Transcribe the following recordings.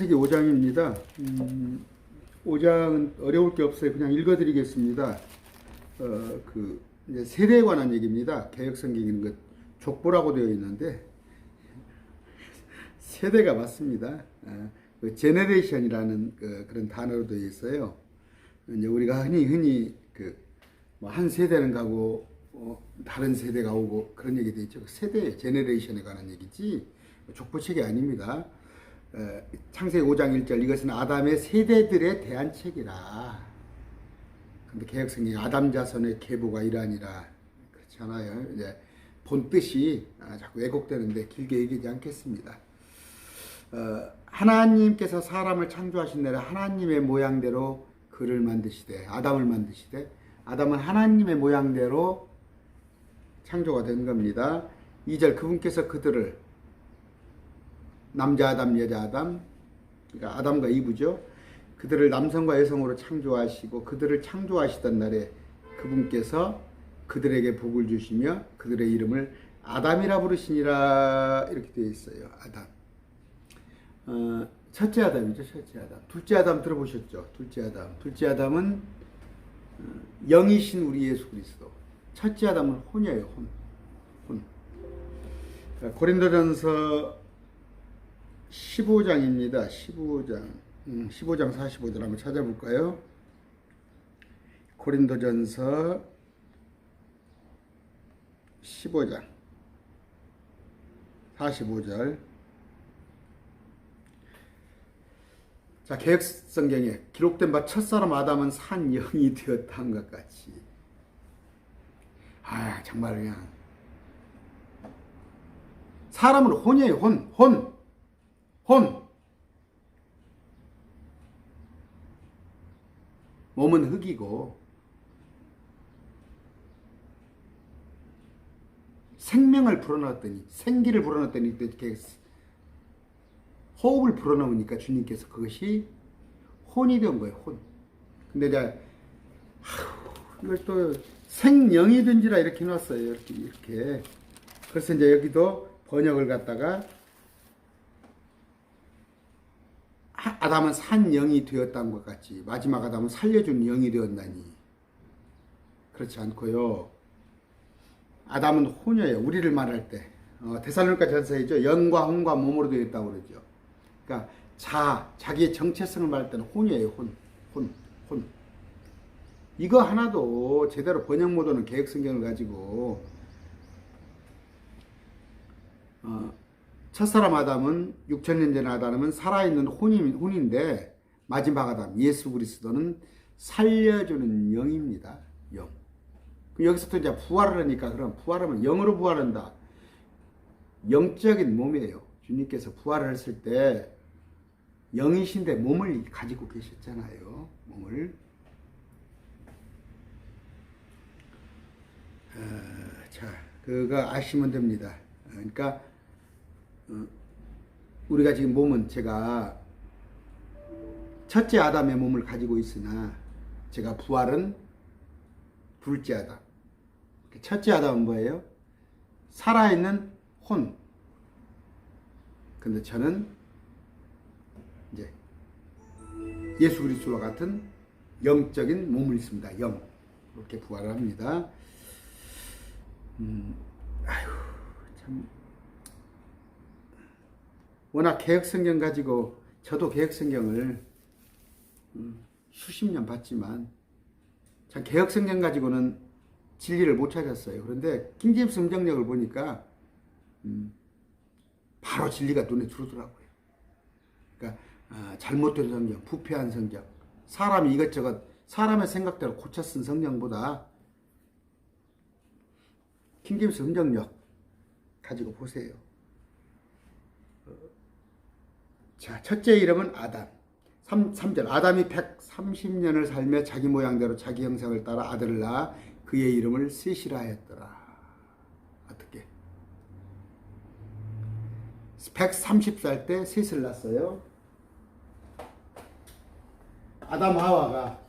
창세기 5장입니다. 5장은 어려울 게 없어요. 그냥 읽어드리겠습니다. 이제 세대에 관한 얘기입니다. 개역성경에는 그 족보라고 되어 있는데 세대가 맞습니다. 그 제네레이션이라는 그런 단어로 되어 있어요. 이제 우리가 흔히 한 세대는 가고 다른 세대가 오고 그런 얘기 돼 있죠. 세대 제네레이션에 관한 얘기지 족보책이 아닙니다. 창세기 5장 1절 이것은 아담의 세대들에 대한 책이라. 근데 개역성경에 아담 자손의 계보가 이러하니라 그렇지 않아요. 이제 본 뜻이 자꾸 왜곡되는데 길게 얘기하지 않겠습니다. 하나님께서 사람을 창조하신 날에 하나님의 모양대로 그를 만드시되 아담을 만드시되 아담은 하나님의 모양대로 창조가 된 겁니다. 2절 그분께서 그들을 남자 아담 여자 아담 그러니까 아담과 이브죠. 그들을 남성과 여성으로 창조하시고 그들을 창조하시던 날에 그분께서 그들에게 복을 주시며 그들의 이름을 아담이라 부르시니라 이렇게 되어 있어요. 아담. 첫째 아담이죠. 첫째 아담. 둘째 아담 들어보셨죠? 둘째 아담. 둘째 아담은 영이신 우리 예수 그리스도. 첫째 아담은 혼이에요. 혼. 고린도전서 15장입니다. 15장 45절 한번 찾아볼까요? 고린도전서 15장 45절. 자, 개역성경에 기록된 바 첫사람 아담은 산 영이 되었다 한 것 같이. 정말 그냥 사람은 혼이에요. 혼. 몸은 흙이고 생명을 불어넣었더니 생기를 불어넣었더니 이렇게 호흡을 불어넣으니까 주님께서 그것이 혼이 된 거예요. 혼. 근데 이제 이걸 또 생영이 된지라 이렇게 해놨어요. 이렇게. 그래서 이제 여기도 번역을 갖다가 아담은 산 영이 되었다는 것 같이 마지막 아담은 살려준 영이 되었나니 그렇지 않고요. 아담은 혼이에요. 우리를 말할 때 데살로니가 전서이죠. 영과 혼과 몸으로 되어 있다고 그러죠. 그러니까 자기의 정체성을 말할 때는 혼이에요. 혼. 이거 하나도 제대로 번역 못하는 개역성경을 가지고 첫사람 아담은 6,000년 전 아담은 살아있는 혼인데 마지막 아담 예수 그리스도는 살려주는 영입니다. 영. 여기서 또 이제 부활을 하니까 그럼 부활하면 영으로 부활한다. 영적인 몸이에요. 주님께서 부활을 했을 때 영이신데 몸을 가지고 계셨잖아요. 몸을. 자, 그거 아시면 됩니다. 그러니까 우리가 지금 몸은 제가 첫째 아담의 몸을 가지고 있으나 제가 부활은 둘째 아담. 첫째 아담은 뭐예요? 살아있는 혼. 근데 저는 이제 예수 그리스도와 같은 영적인 몸을 있습니다. 영. 그렇게 부활을 합니다. 참. 워낙 개역성경 가지고 저도 개역성경을 수십 년 봤지만 참 개역성경 가지고는 진리를 못 찾았어요. 그런데 킹제임스 성경역을 보니까 바로 진리가 눈에 들어오더라고요. 그러니까 잘못된 성경, 부패한 성경, 사람이 이것저것 사람의 생각대로 고쳐 쓴 성경보다 킹제임스 성경역 가지고 보세요. 자, 첫째 이름은 아담. 3절 아담이 130년을 살며 자기 모양대로 자기 형상을 따라 아들을 낳아 그의 이름을 셋이라 하였더라. 어떻게? 130살 때 셋을 낳았어요. 아담 하와가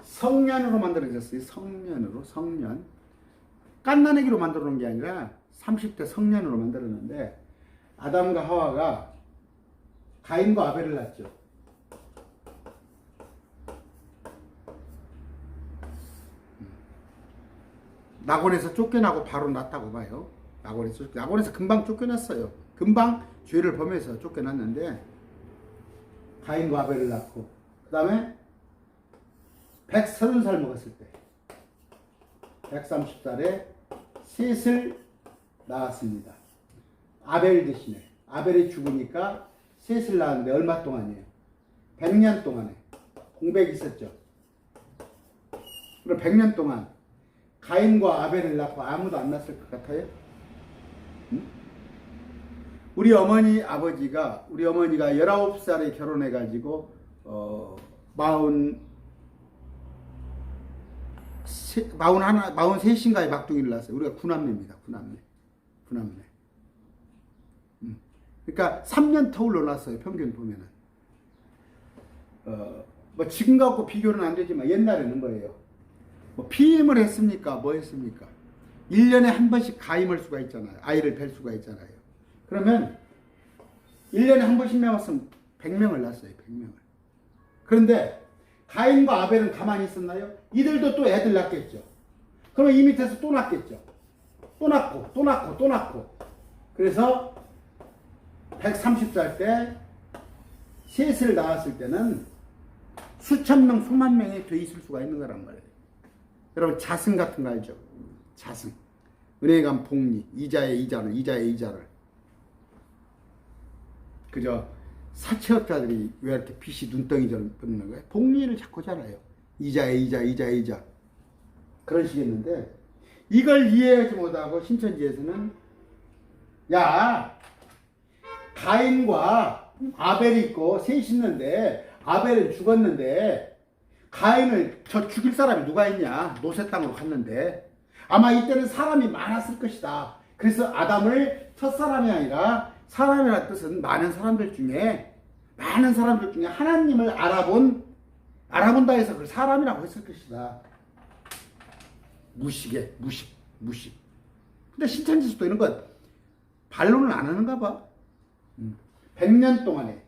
성년으로 만들어졌어요. 성년. 깐난애기로 만들어 놓은 게 아니라 30대 성년으로 만들었는데 아담과 하와가 가인과 아벨을 낳죠. 낙원에서 쫓겨나고 바로 낳았다고 봐요. 낙원에서 금방 쫓겨났어요. 금방 죄를 범해서 쫓겨났는데 가인과 아벨을 낳고 그 다음에 130살 먹었을 때 130살에 셋을 낳았습니다. 아벨 대신에 아벨이 죽으니까 셋을 낳았는데 얼마 동안이에요? 100년 동안에 공백이 있었죠. 그럼 100년 동안 가인과 아벨을 낳고 아무도 안 낳았을 것 같아요? 응? 우리 어머니가 19살에 결혼해가지고 43인가에 막둥이를 낳았어요. 우리가 구남매입니다. 구남매. 그러니까 3년 터울로 낳았어요. 평균 보면은. 뭐 지금 갖고 비교는 안 되지만 옛날에는 뭐예요? 뭐 피임을 했습니까? 뭐 했습니까? 1년에 한 번씩 가임할 수가 있잖아요. 아이를 뵐 수가 있잖아요. 그러면 1년에 한 번씩 낳았으면 100명을 낳았어요. 100명을. 그런데 가인과 아벨은 가만히 있었나요? 이들도 또 애들 낳겠죠. 그러면 이 밑에서 또 낳겠죠. 또 낳고. 그래서 130살 때 셋을 낳았을 때는 수천 명, 수만 명이 돼 있을 수가 있는 거란 말이에요. 여러분 자승 같은 거 알죠? 자승. 은행에 가면 복리, 이자의 이자를. 그저 사채업자들이 왜 이렇게 빚이 눈덩이처럼 붙는 거예요? 복리를 자꾸 잖아요. 이자의 이자. 그런 식이었는데 이걸 이해하지 못하고 신천지에서는 야 가인과 아벨이 있고 셋이 있는데 아벨은 죽었는데 가인을 저 죽일 사람이 누가 있냐? 노새 땅으로 갔는데 아마 이때는 사람이 많았을 것이다. 그래서 아담을 첫사람이 아니라 사람이라는 뜻은 많은 사람들 중에 하나님을 알아본다 해서 그걸 사람이라고 했을 것이다. 무식. 근데 신천지에서도 이런 것 반론을 안 하는가 봐. 100년 동안에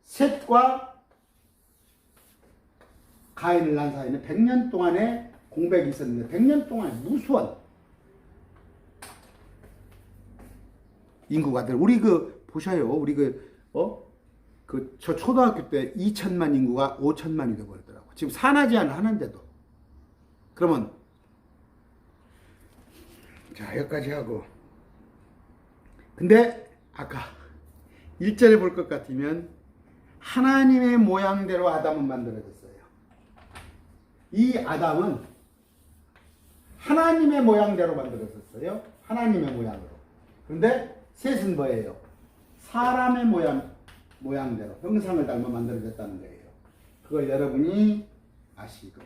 셋과 가인을 낳은 사이는 100년 동안에 공백이 있었는데 100년 동안에 무수한 인구가 들. 우리 보셔요. 우리 저 초등학교 때 2천만 인구가 5천만이 되어버리더라고. 지금 산하 제한을 하는데도. 그러면 자 여기까지 하고. 근데 아까 1절에 볼 것 같으면 하나님의 모양대로 아담은 만들어졌어요. 이 아담은 하나님의 모양대로 만들어졌어요. 하나님의 모양으로. 그런데 셋은 뭐예요? 사람의 모양대로 형상을 닮아 만들어졌다는 거예요. 그걸 여러분이 아시고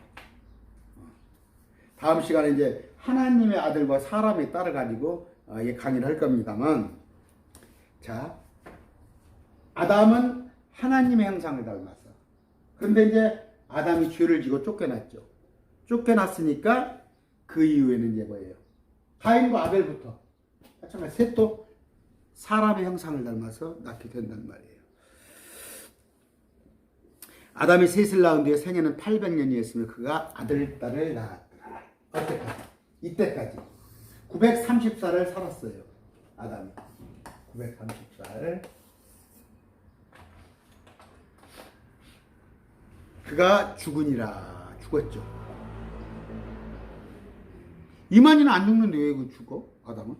다음 시간에 이제 하나님의 아들과 사람의 딸을 가지고 강의를 할 겁니다만, 자 아담은 하나님의 형상을 닮았어. 그런데 이제 아담이 죄를 지고 쫓겨났죠. 쫓겨났으니까 그 이후에는 이제 뭐예요? 가인과 아벨부터 마찬가지 셋도 사람의 형상을 닮아서 낳게 된단 말이에요. 아담이 셋을 낳은 뒤에 생애는 800년이었으며 그가 아들, 딸을 낳았더라. 어때까지? 이때까지 930살을 살았어요. 아담이 930살. 그가 죽었죠. 이만희는 안 죽는데 왜 그 죽어? 아담은?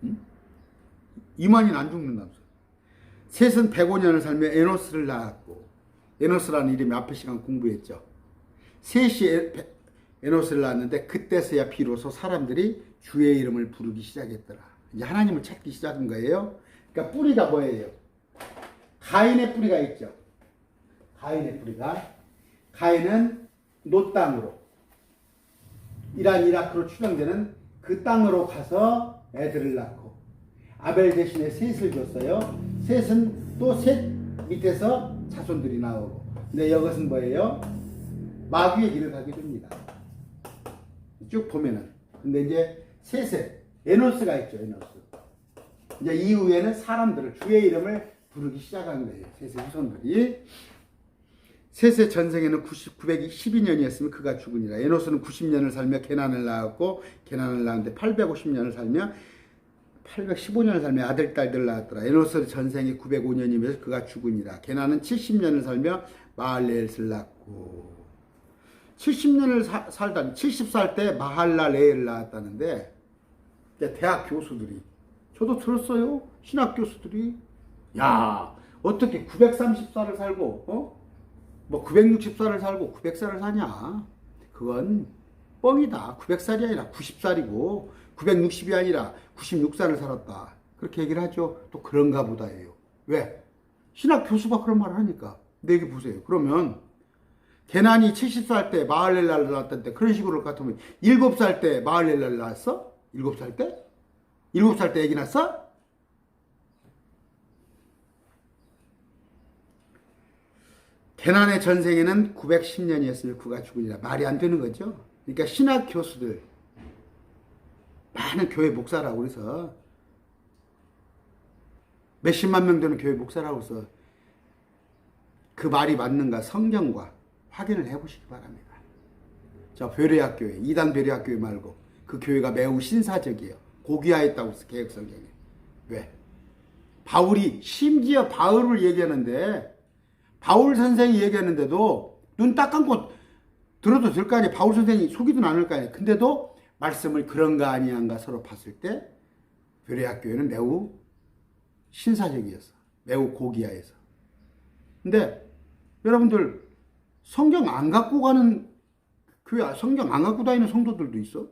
응? 이만희는 안 죽는다면서. 셋은 105년을 살며 에노스를 낳았고, 에노스라는 이름이 앞에 시간 공부했죠. 셋이 에노스를 낳았는데 그때서야 비로소 사람들이 주의 이름을 부르기 시작했더라. 이제 하나님을 찾기 시작한 거예요. 그러니까 뿌리가 뭐예요? 가인의 뿌리가 있죠. 가인의 뿌리가. 가인은 노 땅으로, 이란 이라크로 추정되는 그 땅으로 가서 애들을 낳고, 아벨 대신에 셋을 줬어요. 셋은 또 셋 밑에서 자손들이 나오고. 근데 이것은 뭐예요? 마귀의 길을 가게 됩니다. 쭉 보면은. 근데 이제 셋에 에노스가 있죠. 에노스. 이제 이후에는 사람들을 주의 이름을 부르기 시작한 거예요. 셋의 후손들이. 셋의 전생에는 912년이었으면 그가 죽으니라. 에노스는 90년을 살며 게난을 낳았고 게난을 낳았는데 850년을 살며 815년을 살며 아들 딸들을 낳았더라. 에노스 전생이 905년이면서 그가 죽으니라. 게난은 70년을 살며 마할레엘을 낳고 70년을 살다 70살 때 마할랄레엘을 낳았다는데 대학 교수들이 저도 들었어요. 신학 교수들이 야 어떻게 930살을 살고 뭐 960살을 살고 900살을 사냐. 그건 뻥이다. 900살이 아니라 90살이고 960이 아니라 96살을 살았다. 그렇게 얘기를 하죠. 또 그런가 보다예요. 왜? 신학 교수가 그런 말을 하니까. 근데 여기 보세요. 그러면 게난이 70살 때 마할렐라를 낳았던데 그런 식으로 같으면 7살 때 마할렐라를 낳았어? 7살 때? 7살 때 애기 낳았어? 게난의 전생에는 910년이었으면 그가 죽으니라. 말이 안 되는 거죠. 그러니까 신학 교수들 많은 교회 목사라고 해서 몇십만 명 되는 교회 목사라고 해서 그 말이 맞는가 성경과 확인을 해보시기 바랍니다. 저 베레아교회, 이단 베레아교회 말고 그 교회가 매우 신사적이에요. 고귀하였다고 해서 개혁성경에. 왜? 바울이 심지어 바울을 얘기하는데 바울 선생이 얘기하는데도 눈 딱 감고 들어도 될 거 아니에요. 바울 선생이 속이든 않을 거 아니에요. 근데도 말씀을 그런가 아니한가 서로 봤을 때 베레아교회는 매우 신사적이었어. 매우 고귀하여서. 근데 여러분들 성경 안 갖고 가는 교회, 성경 안 갖고 다니는 성도들도 있어.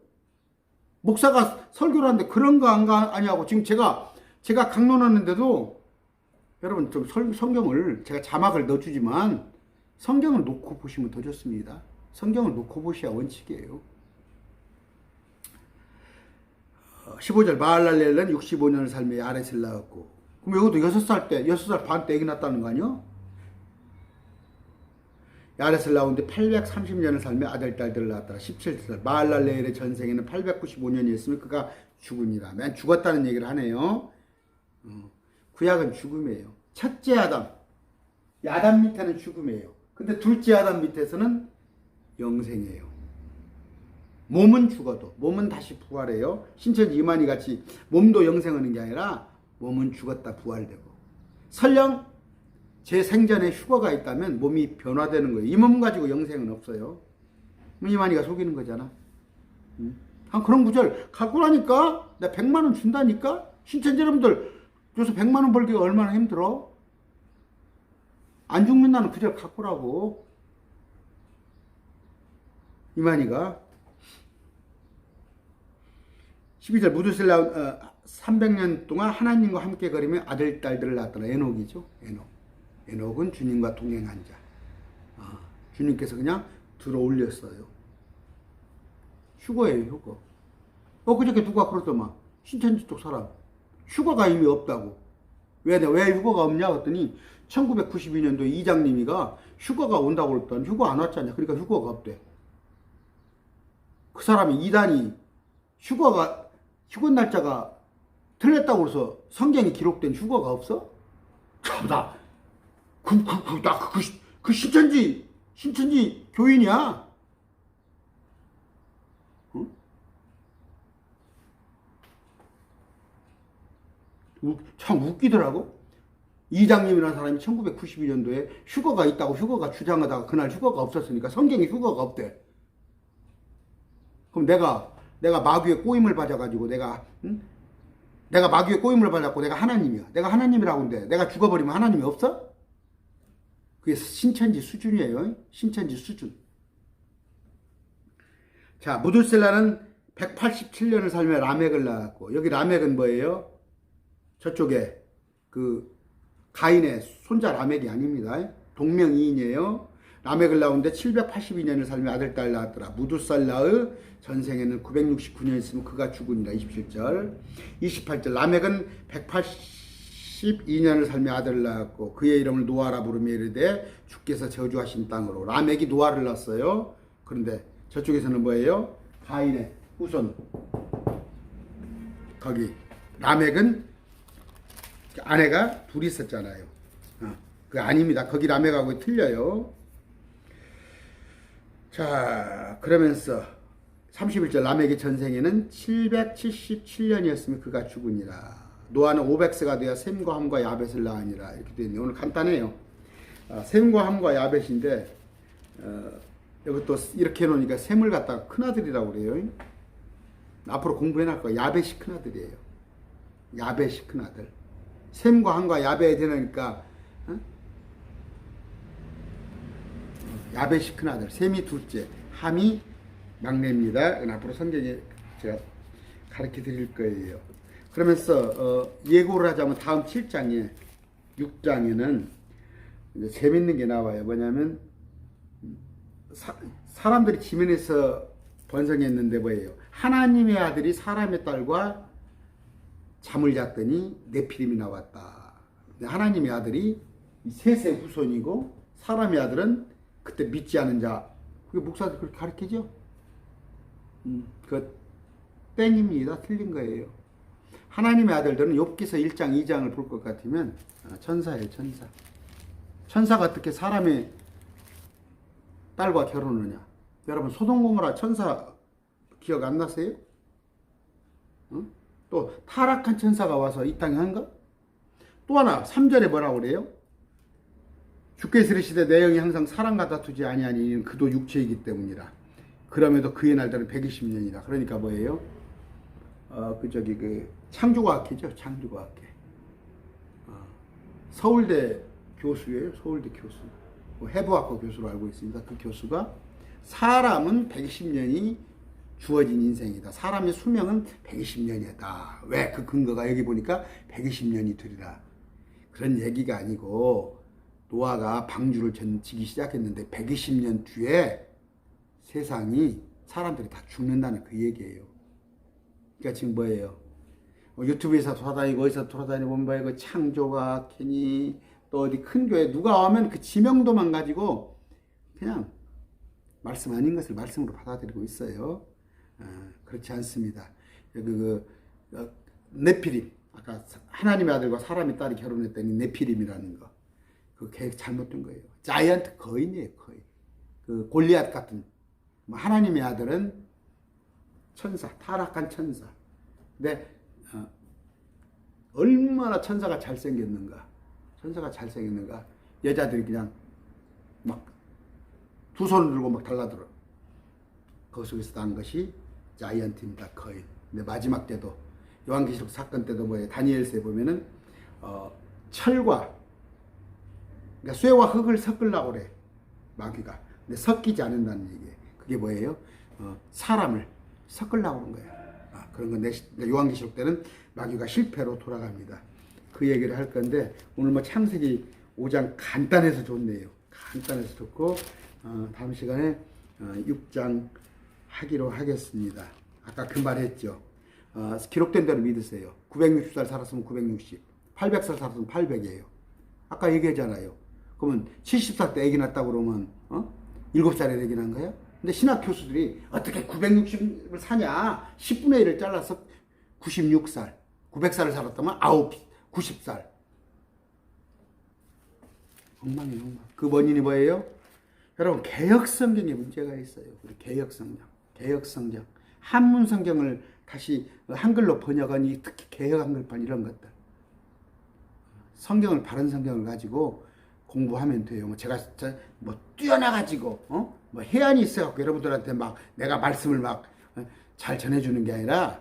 목사가 설교를 하는데 그런가 아니하고 지금 제가 강론하는데도 여러분 좀 성경을 제가 자막을 넣어주지만 성경을 놓고 보시면 더 좋습니다. 성경을 놓고 보셔야 원칙이에요. 15절 마할랄렐은 65년을 살며 야렛을 낳았고 그럼 여기도 6살 반 때 애기 낳았다는 거 아니야? 야렛을 낳았는데 830년을 살며 아들 딸들을 낳았더라. 17절 마할랄렐의 전생에는 895년이었으면 그가 죽으니라. 맨 죽었다는 얘기를 하네요. 구약은 죽음이에요. 첫째 아담 밑에는 죽음이에요. 근데 둘째 아담 밑에서는 영생이에요. 몸은 죽어도 몸은 다시 부활해요. 신천지 이만희 같이 몸도 영생하는 게 아니라 몸은 죽었다 부활되고 설령 제 생전에 휴거가 있다면 몸이 변화되는 거예요. 이 몸 가지고 영생은 없어요. 이만희가 속이는 거잖아. 그런 구절 갖고 나니까 내가 100만 원 준다니까. 신천지 여러분들 그래서 100만 원 벌기가 얼마나 힘들어? 안 죽는 나는 구절 갖고라고. 이만희가 12절 무드셀라 300년 동안 하나님과 함께 걸으며 아들 딸들을 낳았더라. 에녹이죠. 에녹은 주님과 동행한 자. 주님께서 그냥 들어 올렸어요. 휴거예요, 휴거. 그저께 누가 그러더만 신천지 쪽 사람 휴거가 이미 없다고. 왜 휴거가 없냐 그랬더니 1992년도에 이장님이가 휴거가 온다고 그랬더니 휴거 안 왔잖냐. 그러니까 휴거가 없대. 그 사람이 이단이 휴거 날짜가 틀렸다고 해서 성경에 기록된 휴거가 없어? 참나 그 신천지 교인이야. 응? 참 웃기더라고. 이장님이라는 사람이 1992년도에 휴거가 있다고 휴거가 주장하다가 그날 휴거가 없었으니까 성경에 휴거가 없대. 그럼 내가 마귀의 꼬임을 받아가지고 내가 마귀의 꼬임을 받았고 내가 하나님이야. 내가 하나님이라고 하는데 내가 죽어버리면 하나님이 없어? 그게 신천지 수준이에요. 신천지 수준. 자, 무드셀라는 187년을 살며 라멕을 낳았고 여기 라멕은 뭐예요? 저쪽에 그 가인의 손자 라멕이 아닙니다. 동명이인이에요. 라멕을 낳았는데 782년을 살며 아들 딸 낳았더라. 무드살라의 전생에는 969년 있으면 그가 죽으니라. 27절 28절 라멕은 182년을 살며 아들을 낳았고 그의 이름을 노아라 부르며 이르되 주께서 저주하신 땅으로. 라멕이 노아를 낳았어요. 그런데 저쪽에서는 뭐예요? 가인의 후손. 거기 라멕은 아내가 둘이 있었잖아요. 그 아닙니다. 거기 라멕하고 틀려요. 자, 그러면서 31절 라멕의 전생에는 777년이었으면 그가 죽으니라. 노아는 500세가 되어 셈과 함과 야벳을 낳으니라. 이렇게 되어 있네요. 오늘 간단해요. 셈과 함과 야벳인데 여기 또 이렇게 해놓으니까 셈을 갖다가 큰아들이라고 그래요. 앞으로 공부해놓을 거예요. 야벳이 큰아들이에요. 야벳이 큰아들. 셈과 함과 야벳이 되니까 야벳이 큰아들, 셈이 둘째, 함이 막내입니다. 앞으로 성경에 제가 가르쳐 드릴 거예요. 그러면서 예고를 하자면 다음 7장에 6장에는 이제 재밌는 게 나와요. 뭐냐면 사람들이 지면에서 번성했는데 뭐예요? 하나님의 아들이 사람의 딸과 잠을 잤더니 네피림이 나왔다. 하나님의 아들이 셋의 후손이고 사람의 아들은 그때 믿지 않은 자. 그게 목사들 그렇게 가르치죠? 그 땡입니다. 틀린 거예요. 하나님의 아들들은 욥기서 1장 2장을 볼 것 같으면 천사예요. 천사. 천사가 어떻게 사람의 딸과 결혼하냐? 여러분 소돔고모라 천사 기억 안 나세요? 또 타락한 천사가 와서 이 땅에 한가? 또 하나 3절에 뭐라고 그래요? 주께서 이르시되 내 영이 항상 사람과 다투지 아니하니 이는 그도 육체이기 때문이라. 그럼에도 그의 날들은 120년이라. 그러니까 뭐예요? 그 창조과학회죠. 창조과학회. 서울대 교수예요. 서울대 교수. 해부학과 교수로 알고 있습니다. 그 교수가 사람은 120년이 주어진 인생이다. 사람의 수명은 120년이다. 왜? 그 근거가 여기 보니까 120년이 되리라. 그런 얘기가 아니고 노아가 방주를 지기 시작했는데 120년 뒤에 세상이 사람들이 다 죽는다는 그 얘기예요. 그러니까 지금 뭐예요? 유튜브에서 돌아다니고 어디서 돌아다니고 보면 뭐예요? 그 창조가 괜히 또 어디 큰 교회 누가 오면 그 지명도만 가지고 그냥 말씀 아닌 것을 말씀으로 받아들이고 있어요. 그렇지 않습니다. 네피림, 아까 하나님의 아들과 사람의 딸이 결혼했더니 네피림이라는 거, 그 계획 잘못된 거예요. 자이언트 거인이에요, 거인. 그 골리앗 같은. 하나님의 아들은 천사, 타락한 천사. 근데 얼마나 천사가 잘생겼는가. 천사가 잘생겼는가. 여자들이 그냥 막 두 손을 들고 막 달라들어. 그 속에서 난 것이 자이언트입니다. 거인. 근데 마지막 때도 요한계시록 사건 때도 뭐예요? 다니엘서에 보면은 철과 그러니까 쇠와 흙을 섞으려고 그래. 마귀가. 근데 섞이지 않는다는 얘기예요. 그게 뭐예요? 사람을 섞으려고 하는 거예요. 그런 건 요한계시록 때는 마귀가 실패로 돌아갑니다. 그 얘기를 할 건데 오늘 뭐 창세기 5장 간단해서 좋네요. 간단해서 좋고 다음 시간에 6장 하기로 하겠습니다. 아까 그 말 했죠. 기록된 대로 믿으세요. 960살 살았으면 960, 800살 살았으면 800이에요. 아까 얘기했잖아요. 그러면 70살 때 애기 낳았다고 그러면 7살에 애기 낳은 거야? 근데 신학 교수들이 어떻게 960을 사냐? 10분의 1을 잘라서 96살, 900살을 살았다면 90살. 엉망이에요, 엉망. 그 원인이 뭐예요? 여러분, 개혁성경에 문제가 있어요. 우리 개혁성경. 한문성경을 다시 한글로 번역하니 특히 개혁한글판 이런 것들. 성경을, 바른 성경을 가지고 공부하면 돼요. 제가 뛰어나가지고, 해안이 있어갖고 여러분들한테 막 내가 말씀을 막 잘 전해주는 게 아니라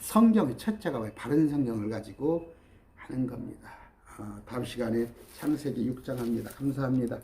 성경의 첫째가 바른 성경을 가지고 하는 겁니다. 다음 시간에 창세기 6장 합니다. 감사합니다.